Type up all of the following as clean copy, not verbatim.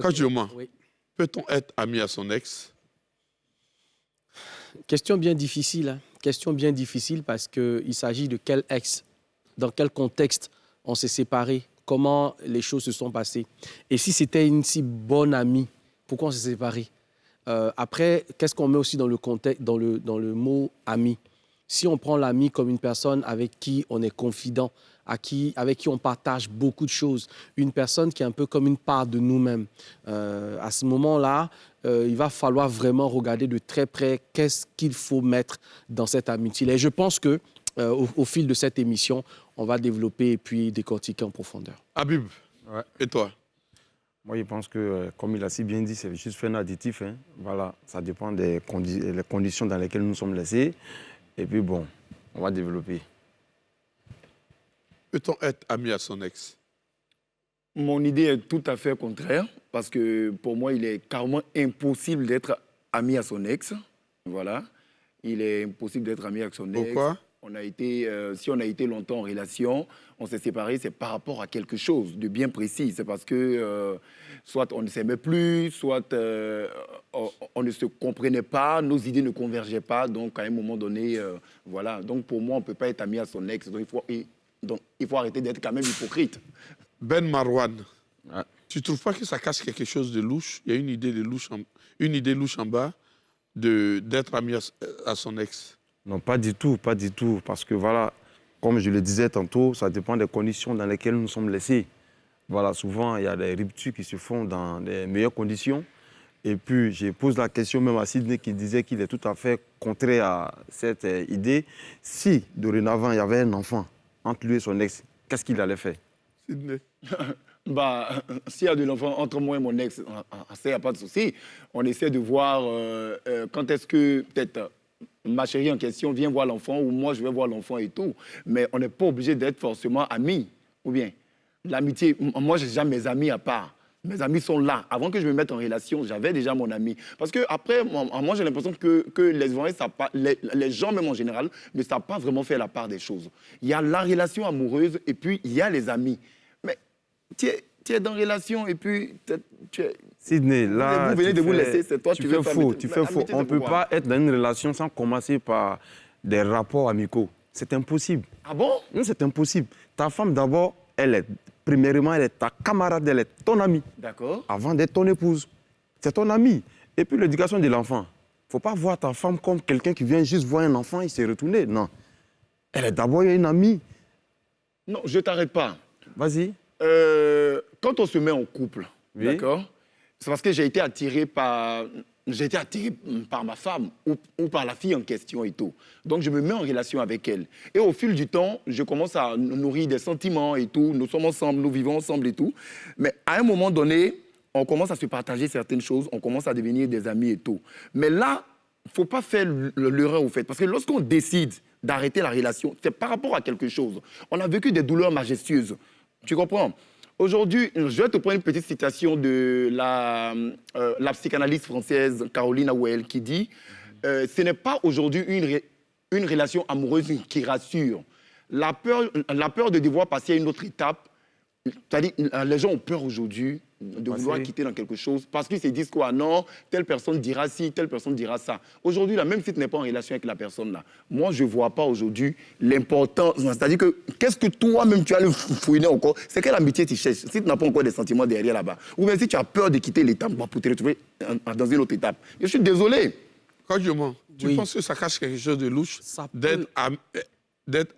Kajoma, Oui. peut-on être ami à son ex? Question bien difficile. Hein. Question bien difficile parce qu'il s'agit de quel ex, dans quel contexte on s'est séparés, comment les choses se sont passées. Et si c'était une si bonne amie, pourquoi on s'est séparés? Après, qu'est-ce qu'on met aussi dans le contexte, dans le mot ami? Si on prend l'ami comme une personne avec qui on est confident, avec qui on partage beaucoup de choses, une personne qui est un peu comme une part de nous-mêmes, à ce moment-là, il va falloir vraiment regarder de très près qu'est-ce qu'il faut mettre dans cette amitié. Et je pense que au fil de cette émission, on va développer et puis décortiquer en profondeur. Habib, Ouais. et toi? Moi, je pense que, comme il a si bien dit, c'est juste fait un additif. Hein. Voilà, ça dépend des les conditions dans lesquelles nous sommes laissés. Et puis, bon, on va développer. Peut-on être ami à son ex? Mon idée est tout à fait contraire, parce que pour moi, il est carrément impossible d'être ami à son ex. Voilà. Il est impossible d'être ami avec son ex. Pourquoi? Si on a été longtemps en relation, on s'est séparés, c'est par rapport à quelque chose de bien précis. C'est parce que soit on ne s'aimait plus, soit on ne se comprenait pas, nos idées ne convergeaient pas. Donc, à un moment donné, voilà. Donc, pour moi, on ne peut pas être ami à son ex. Donc, il faut arrêter d'être quand même hypocrite. Ben Marwan, Ouais. tu ne trouves pas que ça cache quelque chose de louche? Il y a une idée louche en bas d'être ami à son ex. Non, pas du tout, pas du tout. Parce que, voilà, comme je le disais tantôt, ça dépend des conditions dans lesquelles nous sommes laissés. Voilà, souvent, il y a des ruptures qui se font dans les meilleures conditions. Et puis, je pose la question même à Sidney qui disait qu'il est tout à fait contraire à cette idée. Si, dorénavant, il y avait un enfant entre lui et son ex, qu'est-ce qu'il allait faire? Sidney. Bah, s'il y a de l'enfant entre moi et mon ex, il n'y a pas de souci. On essaie de voir quand est-ce que peut-être ma chérie en question vient voir l'enfant ou moi je vais voir l'enfant et tout. Mais on n'est pas obligé d'être forcément amis. Ou bien, l'amitié, moi j'ai déjà mes amis à part. Mes amis sont là. Avant que je me mette en relation, j'avais déjà mon ami. Parce que après, moi j'ai l'impression que les gens même en général ne savent pas vraiment faire la part des choses. Il y a la relation amoureuse et puis il y a les amis. Mais tu es dans relation et puis tu es... Sidney, là, vous venez de vous laisser, c'est toi, tu tu fais veux faire faux, mes- tu fais faux. Amitié, On ne c'est peut pourquoi? pas être dans une relation sans commencer par des rapports amicaux. C'est impossible. Ah bon? Non, c'est impossible. Ta femme, d'abord, premièrement, elle est ta camarade, elle est ton amie, D'accord. avant d'être ton épouse. C'est ton amie. Et puis l'éducation de l'enfant. Il ne faut pas voir ta femme comme quelqu'un qui vient juste voir un enfant et se retourner. Non. Elle est d'abord une amie. Non, je ne t'arrête pas. Vas-y. Quand on se met en couple, Oui. d'accord, c'est parce que j'ai été attiré par ma femme ou par la fille en question et tout. Donc, je me mets en relation avec elle. Et au fil du temps, je commence à nourrir des sentiments et tout. Nous sommes ensemble, nous vivons ensemble et tout. Mais à un moment donné, on commence à se partager certaines choses, on commence à devenir des amis et tout. Mais là, il ne faut pas faire l'erreur au fait. Parce que lorsqu'on décide d'arrêter la relation, c'est par rapport à quelque chose. On a vécu des douleurs majestueuses. Tu comprends? Aujourd'hui, je vais te prendre une petite citation de la psychanalyste française Caroline Awel qui dit ce n'est pas aujourd'hui une relation amoureuse qui rassure. La peur de devoir passer à une autre étape, c'est-à-dire les gens ont peur aujourd'hui de vouloir quitter dans quelque chose parce qu'ils se disent quoi? Non, telle personne dira ci, telle personne dira ça. Aujourd'hui, là, même si tu n'es pas en relation avec la personne là, moi, je ne vois pas aujourd'hui l'importance. C'est-à-dire que qu'est-ce que toi-même tu as le fouiner encore? C'est quelle amitié tu cherches? Si tu n'as pas encore des sentiments derrière là-bas, ou bien si tu as peur de quitter l'étape pour te retrouver dans une autre étape. Je suis désolé. Kajoma, tu Oui. penses que ça cache quelque chose de louche Ça d'être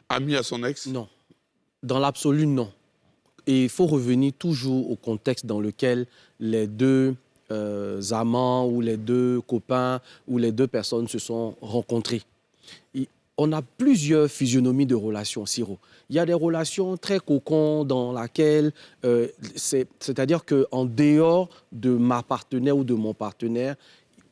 ami à son ex? Non. Dans l'absolu, non. Et il faut revenir toujours au contexte dans lequel les deux amants ou les deux copains ou les deux personnes se sont rencontrés. On a plusieurs physionomies de relations, Siro. Il y a des relations très cocons dans lesquelles, c'est-à-dire qu'en dehors de ma partenaire ou de mon partenaire,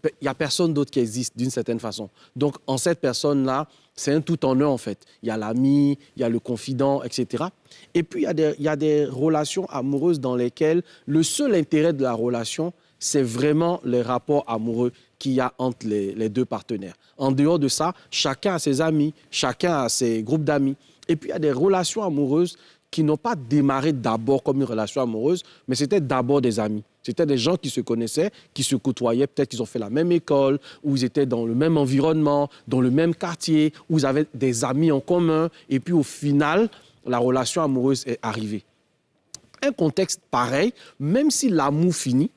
il n'y a personne d'autre qui existe d'une certaine façon. Donc, en cette personne-là, c'est un tout en un, en fait. Il y a l'ami, il y a le confident, etc. Et puis, il y a des relations amoureuses dans lesquelles le seul intérêt de la relation, c'est vraiment les rapports amoureux qu'il y a entre les deux partenaires. En dehors de ça, chacun a ses amis, chacun a ses groupes d'amis. Et puis, il y a des relations amoureuses qui n'ont pas démarré d'abord comme une relation amoureuse, mais c'était d'abord des amis. C'était des gens qui se connaissaient, qui se côtoyaient, peut-être qu'ils ont fait la même école, ou ils étaient dans le même environnement, dans le même quartier, où ils avaient des amis en commun, et puis au final, la relation amoureuse est arrivée. Un contexte pareil, même si l'amour finit,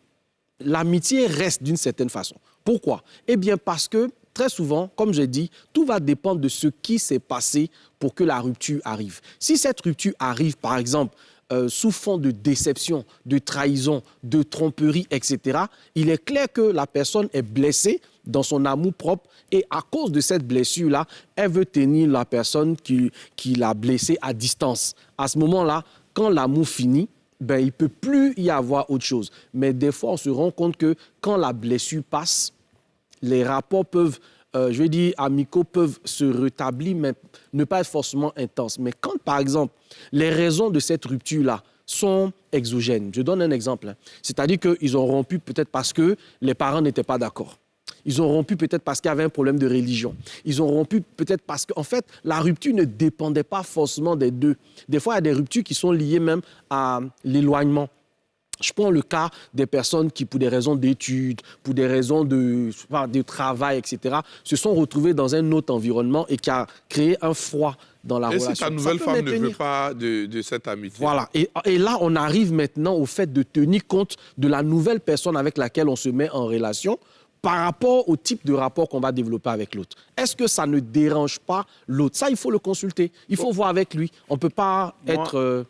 l'amitié reste d'une certaine façon. Pourquoi? Eh bien parce que très souvent, comme j'ai dit, tout va dépendre de ce qui s'est passé pour que la rupture arrive. Si cette rupture arrive, par exemple, sous fond de déception, de trahison, de tromperie, etc., il est clair que la personne est blessée dans son amour propre et à cause de cette blessure-là, elle veut tenir la personne qui l'a blessée à distance. À ce moment-là, quand l'amour finit, ben, il ne peut plus y avoir autre chose. Mais des fois, on se rend compte que quand la blessure passe, les rapports peuvent, amicaux peuvent se rétablir, mais ne pas être forcément intenses. Mais quand, par exemple, les raisons de cette rupture-là sont exogènes, je donne un exemple. C'est-à-dire qu'ils ont rompu peut-être parce que les parents n'étaient pas d'accord. Ils ont rompu peut-être parce qu'il y avait un problème de religion. Ils ont rompu peut-être parce qu'en fait, la rupture ne dépendait pas forcément des deux. Des fois, il y a des ruptures qui sont liées même à l'éloignement. Je prends le cas des personnes qui, pour des raisons d'études, pour des raisons de travail, etc., se sont retrouvées dans un autre environnement et qui a créé un froid dans la relation. Et si ta nouvelle femme ne veut pas de cette amitié? Voilà. Et là, on arrive maintenant au fait de tenir compte de la nouvelle personne avec laquelle on se met en relation par rapport au type de rapport qu'on va développer avec l'autre. Est-ce que ça ne dérange pas l'autre? Ça, il faut le consulter. Il faut voir avec lui. On ne peut pas être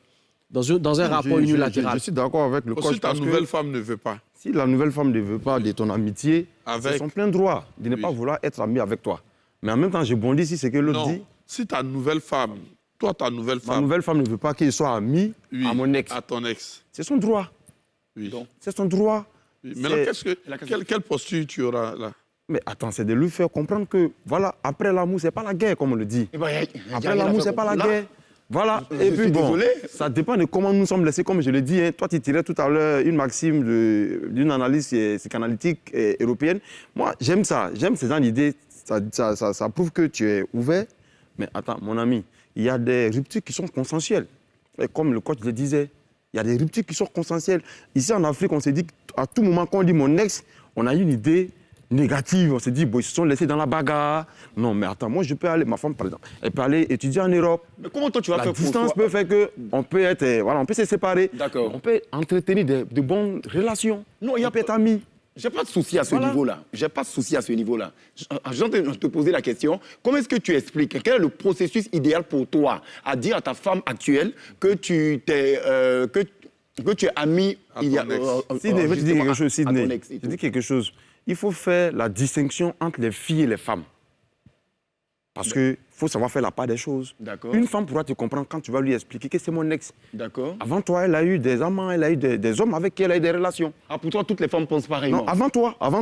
dans un rapport unilatéral. Je suis d'accord avec le coach. Si ta nouvelle femme ne veut pas? Si la nouvelle femme ne veut pas de ton amitié, c'est son plein droit de ne pas vouloir être ami avec toi. Mais en même temps, je bondis si c'est que l'autre dit... Si ta nouvelle femme, ta nouvelle femme... Ma nouvelle femme ne veut pas qu'il soit ami à mon ex. À ton ex. C'est son droit. Oui. C'est son droit. Oui. Mais là, quelle posture tu auras là? Mais attends, c'est de lui faire comprendre que, voilà, après l'amour, c'est pas la guerre, comme on le dit. Après l'amour, c'est pas la guerre. Voilà. Et puis bon, ça dépend de comment nous sommes laissés, comme je l'ai dit. Hein. Toi, tu tirais tout à l'heure une maxime d'une analyse psychanalytique européenne. Moi, j'aime ça. J'aime ces gens d'idées. Ça prouve que tu es ouvert. Mais attends, mon ami, il y a des ruptures qui sont consensuelles. Et comme le coach le disait, il y a des ruptures qui sont consensuelles. Ici, en Afrique, on s'est dit qu'à tout moment, quand on dit mon ex, on a une idée négative. On s'est dit, bon, ils se sont laissés dans la bagarre. Non, mais attends, moi, je peux aller, ma femme, par exemple, elle peut aller étudier en Europe. Mais comment toi, tu vas faire La distance peut faire qu'on peut être, on peut se séparer. D'accord. On peut entretenir de bonnes relations. Non, il y a peut être amis. J'ai pas de souci à ce niveau-là. J'ai pas de souci à ce niveau-là. Je te poser la question, comment est-ce que tu expliques, quel est le processus idéal pour toi à dire à ta femme actuelle que tu es ami Sidney, je dis quelque chose, Sidney. Je dis quelque chose. Il faut faire la distinction entre les filles et les femmes. Parce qu'il faut savoir faire la part des choses. Une femme pourra te comprendre quand tu vas lui expliquer que c'est mon ex. D'accord. Avant toi, elle a eu des amants, elle a eu des hommes avec qui elle a eu des relations. Ah, pour toi, toutes les femmes pensent pareillement? Non, avant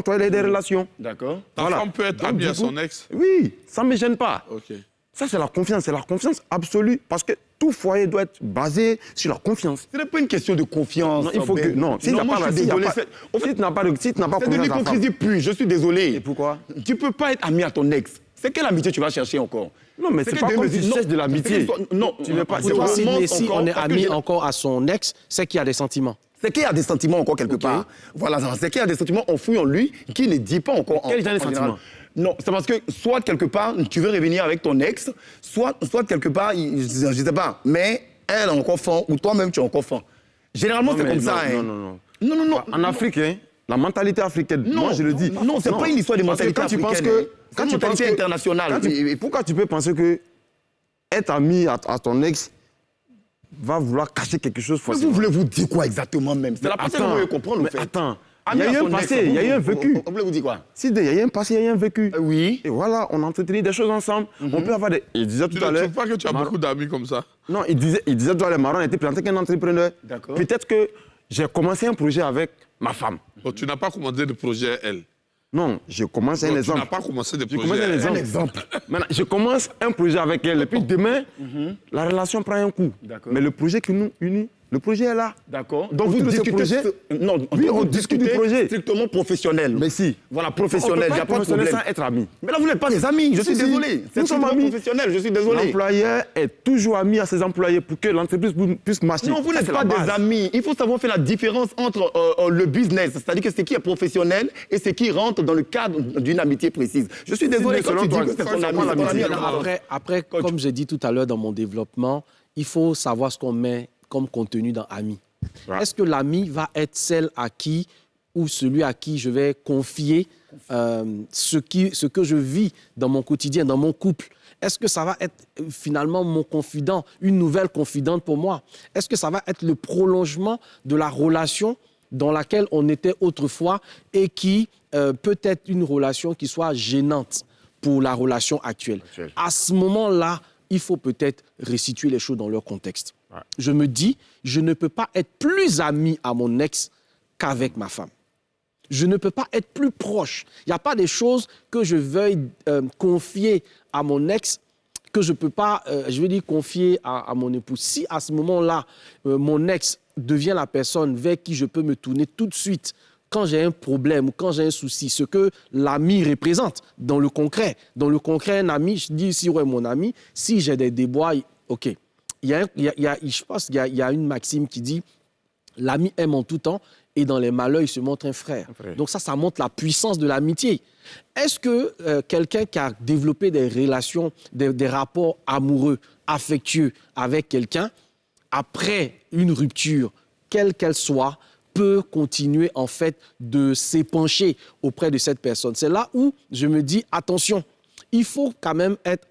toi, elle a eu des relations. D'accord. Ta femme peut être amie à son ex? Oui, ça ne me gêne pas. Ok. Ça, c'est la confiance absolue. Parce que tout foyer doit être basé sur la confiance. Ce n'est pas une question de confiance. Non, il faut que... Non, si tu n'as pas... Si tu n'as pas confiance c'est de l'hypocrisie pure, je suis désolé. Et pourquoi? Tu ne peux pas être ami à ton ex. C'est quelle amitié tu vas chercher encore? Non, mais c'est pas comme si tu cherches de l'amitié. Non, tu veux pas... Pour toi, si on est ami encore à son ex, c'est qu'il y a des sentiments. C'est qu'il y a des sentiments encore quelque part. Voilà, c'est qu'il y a des sentiments enfouis en lui qui ne dit pas encore. Quels sont les sentiments? Non, c'est parce que soit quelque part, tu veux revenir avec ton ex, soit quelque part, je ne sais pas, mais elle est encore faim ou toi-même tu es encore faim. Généralement, c'est comme ça. Non. En Afrique, la mentalité africaine, moi je le dis. Non, c'est pas une histoire de mentalité africaine. Quand tu penses que internationale. Pourquoi tu peux penser que être ami à ton ex va vouloir cacher quelque chose forcément? Vous voulez vous dire quoi exactement même? C'est la partie que vous voulez comprendre, en fait. Attends, il y a eu un passé, il y a eu un vécu. Vous voulez vous dire quoi? Il y a eu un passé, il y a eu un vécu. Oui. Et voilà, on a entretenu des choses ensemble. On peut avoir des... Il disait tout à l'heure... Tu ne trouves pas que tu as beaucoup d'amis comme ça? Non, il disait tout à l'heure, Maron était présenté qu'un entrepreneur. D'accord. Peut-être que j'ai commencé un projet avec ma femme. Bon, tu n'as pas commencé de projet, elle? Non, je commence un exemple. Tu n'as pas commencé de projet. Je commence un exemple. Maintenant, je commence un projet avec elle. Et puis demain, la relation prend un coup. Mais le projet qui nous unit Le projet est là. D'accord. Donc Autour vous de ce discutez... projet, Non, oui, on vous discute du discutez projet. strictement professionnel. Mais si. Voilà, On peut professionnel, il n'y pas a être pas de professionnel problème. sans être ami. Mais là, vous n'êtes pas des amis, je suis Si, désolé. C'est nous sommes strictement amis. professionnel, je suis désolé. L'employeur est toujours ami à ses employés pour que l'entreprise puisse marcher. Non, vous Ça, n'êtes c'est pas la base. des amis. Il faut savoir faire la différence entre le business, c'est-à-dire que ce qui est professionnel et ce qui rentre dans le cadre d'une amitié précise. Je suis désolé, mais quand selon tu dis toi, que c'est ton c'est ami, quoi c'est ton l'amitié? ami. alors, Après comme j'ai dit tout à l'heure dans mon développement, il faut savoir ce qu'on met comme contenu dans ami. Ouais. Est-ce que l'ami va être celle à qui ou celui à qui je vais confier ce que je vis dans mon quotidien, dans mon couple? Est-ce que ça va être finalement mon confident, une nouvelle confidente pour moi? Est-ce que ça va être le prolongement de la relation dans laquelle on était autrefois et qui peut être une relation qui soit gênante pour la relation actuelle? À ce moment-là, il faut peut-être restituer les choses dans leur contexte. Ouais. Je me dis, je ne peux pas être plus ami à mon ex qu'avec ma femme. Je ne peux pas être plus proche. Il n'y a pas des choses que je veuille confier à mon ex que je ne peux pas, je veux dire, confier à mon épouse. Si à ce moment-là, mon ex devient la personne vers qui je peux me tourner tout de suite quand j'ai un problème ou quand j'ai un souci, ce que l'ami représente dans le concret. Dans le concret, un ami, je dis ici, ouais, mon ami, si j'ai des déboires, OK. Je pense qu'il y a une maxime qui dit l'ami aime en tout temps et dans les malheurs, il se montre un frère. Donc ça montre la puissance de l'amitié. Est-ce que quelqu'un qui a développé des relations, des rapports amoureux, affectueux avec quelqu'un, après une rupture, quelle qu'elle soit, peut continuer en fait de s'épancher auprès de cette personne? C'est là où je me dis, attention, il faut quand même être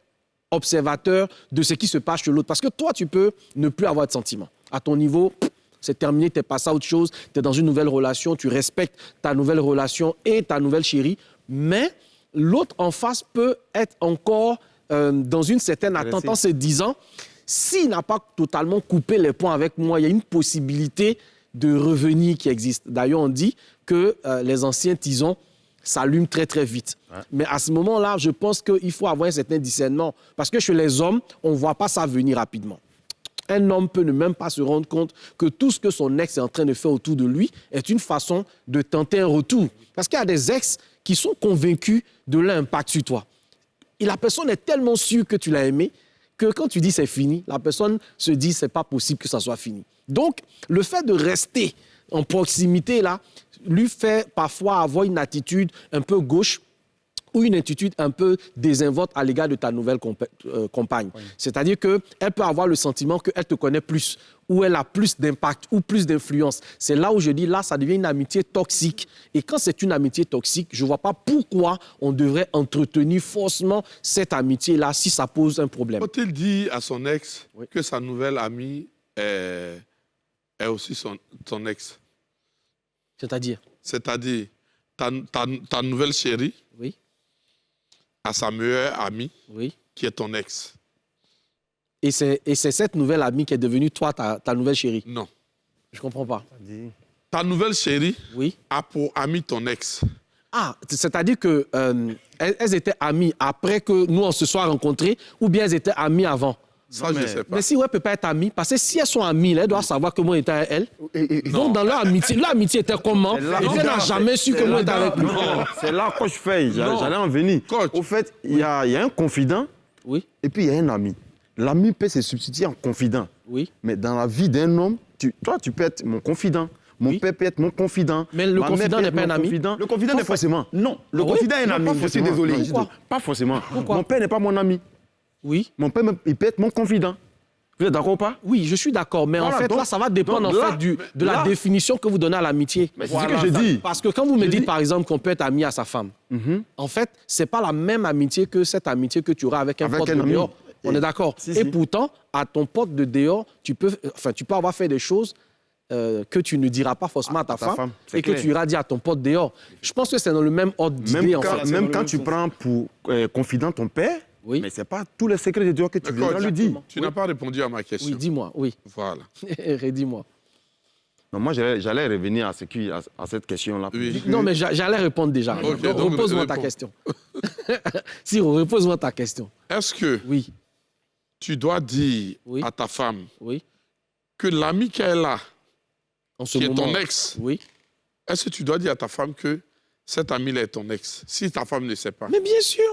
observateur de ce qui se passe chez l'autre. Parce que toi, tu peux ne plus avoir de sentiments. À ton niveau, c'est terminé, tu es passé à autre chose, tu es dans une nouvelle relation, tu respectes ta nouvelle relation et ta nouvelle chérie, mais l'autre en face peut être encore dans une certaine attente en se disant, s'il n'a pas totalement coupé les ponts avec moi, il y a une possibilité de revenir qui existe. D'ailleurs, on dit que les anciens tisons s'allument très, très vite. Ouais. Mais à ce moment-là, je pense qu'il faut avoir un certain discernement. Parce que chez les hommes, on ne voit pas ça venir rapidement. Un homme peut ne même pas se rendre compte que tout ce que son ex est en train de faire autour de lui est une façon de tenter un retour. Parce qu'il y a des ex qui sont convaincus de l'impact sur toi. Et la personne est tellement sûre que tu l'as aimé que quand tu dis c'est fini, la personne se dit c'est pas possible que ça soit fini. Donc, le fait de rester en proximité, là, lui fait parfois avoir une attitude un peu gauche ou une attitude un peu désinvolte à l'égard de ta nouvelle compagne. Oui. C'est-à-dire qu'elle peut avoir le sentiment qu'elle te connaît plus, ou elle a plus d'impact, ou plus d'influence. C'est là où je dis, là, ça devient une amitié toxique. Et quand c'est une amitié toxique, je ne vois pas pourquoi on devrait entretenir forcément cette amitié-là si ça pose un problème. Faut-il dire à son ex que sa nouvelle amie est aussi son ex? C'est-à-dire? C'est-à-dire, ta nouvelle chérie a sa meilleure amie qui est ton ex. Et c'est cette nouvelle amie qui est devenue toi, ta nouvelle chérie? Non. Je ne comprends pas. Ta nouvelle chérie a pour amie ton ex. Ah, c'est-à-dire qu'elles étaient amies après que nous, on se soit rencontrés, ou bien elles étaient amies avant? Ça, je ne sais pas. Mais si ouais, peut pas être amie, parce que si elles sont amies, elles doivent savoir que moi j'étais avec elles. Donc dans leur amitié était comment? Et elle n'a jamais su que moi j'étais avec lui. Non, c'est là que je fais. J'allais en venir. Coach. Au fait, il y a un confident et puis il y a un ami. L'ami peut se substituer en confident. Oui. Mais dans la vie d'un homme, toi, tu peux être mon confident. Mon père peut être mon confident. Mais le confident n'est pas un ami. Le confident n'est pas forcément. Non, le confident est un ami. Je suis désolé. Pas forcément. Pourquoi? Mon père n'est pas mon ami. Oui. Mon père, il peut être mon confident. Vous êtes d'accord ou pas? Oui, je suis d'accord. Mais voilà, en fait, donc, là, ça va dépendre de la définition que vous donnez à l'amitié. C'est ce que je dis. Parce que quand vous me dites, par exemple, qu'on peut être ami à sa femme, en fait, ce n'est pas la même amitié que cette amitié que tu auras avec un pote de dehors. On est d'accord. Et pourtant, à ton pote de dehors, tu peux avoir fait des choses que tu ne diras pas forcément à ta femme et que tu iras dire à ton pote dehors. Je pense que c'est dans le même ordre d'idée, en fait. Même quand tu prends pour confident ton père, mais ce n'est pas tous les secrets de Dieu que tu viens lui dire. Tu n'as pas répondu à ma question. Oui, dis-moi, oui. Voilà. Redis-moi. Non, moi, j'allais revenir à cette question-là. Oui. Non, mais j'allais répondre déjà. Okay, donc repose-moi ta question. Si, repose-moi ta question. Est-ce que tu dois dire à ta femme que l'ami qu'elle a, En ce qui est moment, ton ex, Oui. est-ce que tu dois dire à ta femme que cet ami-là est ton ex, si ta femme ne sait pas? Mais bien sûr,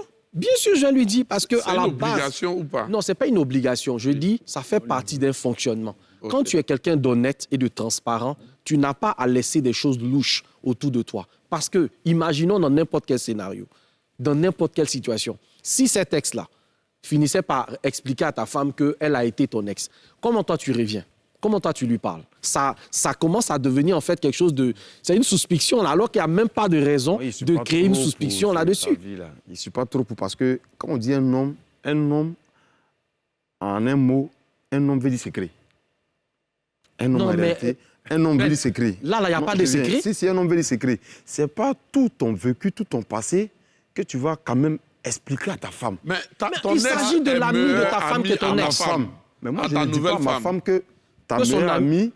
je lui dis parce que C'est à une la base, obligation ou pas? non, c'est pas une obligation. Je dis, ça fait partie d'un fonctionnement. Ok. Quand tu es quelqu'un d'honnête et de transparent, tu n'as pas à laisser des choses louches autour de toi. Parce que, imaginons dans n'importe quel scénario, dans n'importe quelle situation, si cet ex-là finissait par expliquer à ta femme qu'elle a été ton ex, comment toi tu reviens? Comment toi tu lui parles? Ça commence à devenir en fait quelque chose de... C'est une suspicion là, alors qu'il n'y a même pas de raison Oui, il suit de pas créer une trop suspicion pour là-dessus. sa vie, là. Il ne suit pas trop parce que, comme on dit un homme, en un mot, un homme veut dire secret. Un homme, Non, en mais, réalité, un homme veut dire secret. Là, il n'y a Non, pas de je viens. secret. Si un homme veut dire secret, ce n'est pas tout ton vécu, tout ton passé que tu vas quand même expliquer à ta femme. Mais, il s'agit de l'ami de ta femme qui est ton ex. Mais moi, À je ta ne dis pas nouvelle à ma femme. femme que ta Que son meilleure ami amie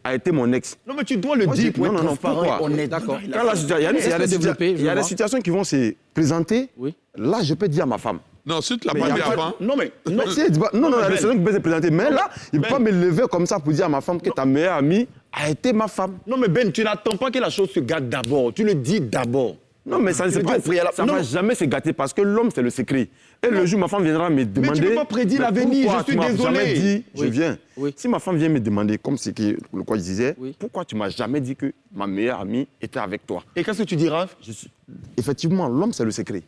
a été mon ex. Non, mais tu dois le Moi, dire je- pour être non, non, transparent pourquoi et honnête. D'accord. Quand la situa- il y a, des- il y a des Laisse-le développer, il y a je des vois. situations qui vont se présenter. Oui. Là, je peux dire à ma femme. non, si tu ne Mais l'as y pas a dit pas- avant, Non, mais. Non, si elle dit pas- non, non, il y a des Ben. situations qui peuvent se présenter. Mais là, il ne peut Ben. pas me lever comme ça pour dire à ma femme que ta meilleure amie a été ma femme. Non, mais Ben, tu n'attends pas que la chose se gâte d'abord. Tu le dis d'abord. Non, mais ça ne Tu le dis au préalable. ça Non. va jamais se gâter parce que l'homme, c'est le secret. Et le jour où ma femme viendra me demander... peux pas prédire mais l'avenir, pourquoi je suis tu m'as désolé. jamais dit, je Oui. viens. Oui. Si ma femme vient me demander, comme c'est le quoi je disais, Oui. pourquoi tu m'as jamais dit que ma meilleure amie était avec toi? Et qu'est-ce que tu diras? Effectivement, l'homme, c'est le secret.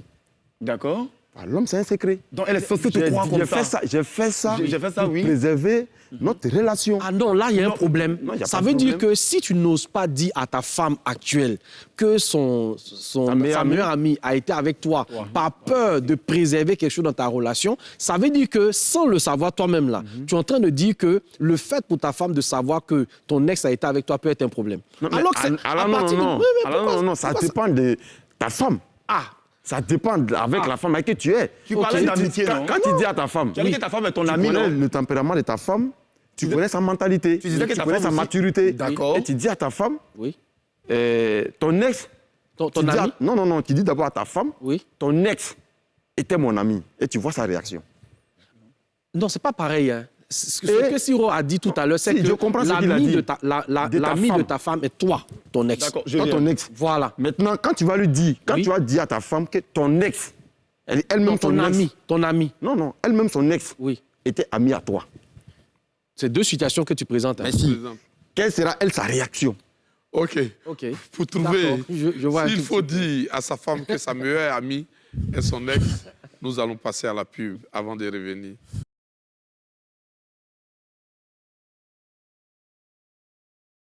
D'accord. Ah, l'homme, c'est un secret. Donc elle est censée te J'ai croire comme ça. J'ai fait ça J'ai fait ça, pour oui. préserver notre relation. Ah non, là, il y a un problème. non, y a Ça pas de veut dire problème. que si tu n'oses pas dire à ta femme actuelle que sa meilleure meilleure amie a été avec toi par peur de préserver quelque chose dans ta relation, ça veut dire que sans le savoir toi-même là, tu es en train de dire que le fait pour ta femme de savoir que ton ex a été avec toi peut être un problème. Non, mais alors que c'est alors à non, partir de... non, Oui, mais alors pourquoi- non, non, ça pourquoi dépend de ta femme. Ah, Ça dépend avec la femme avec qui tu es. Tu parlais d'amitié, Quand, non? quand tu dis à ta femme, Tu as dit que ta femme est ton tu amie, connais non? le tempérament de ta femme, tu connais sa mentalité, Tu disais que ta connais femme sa aussi- maturité. D'accord. Et tu dis à ta femme, oui. ton ex, Ton tu dis à- ami non, non, non, tu dis d'abord à ta femme, Oui. ton ex était mon ami. Et tu vois sa réaction. Non, c'est pas pareil. Hein. Ce Et- que Siro a dit tout à l'heure, c'est Si, que je comprends ce qu'il a l'ami dit. de ta, De ta l'ami de femme. ta femme est toi, ton ex. D'accord, je Toi, viens. ton ex. Voilà. Maintenant, quand tu vas lui dire, quand Oui. tu vas dire à ta femme que ton ex, elle-même Non, ton son ex, ami, ton ami. non, non, elle-même son ex Oui. était amie à toi. C'est deux situations que tu présentes. hein. Merci. exemple. Quelle sera, elle, sa réaction? OK. OK. Pour trouver, D'accord, je vois un s'il tout faut dire à sa femme que sa meilleure amie est son ex, nous allons passer à la pub avant de revenir.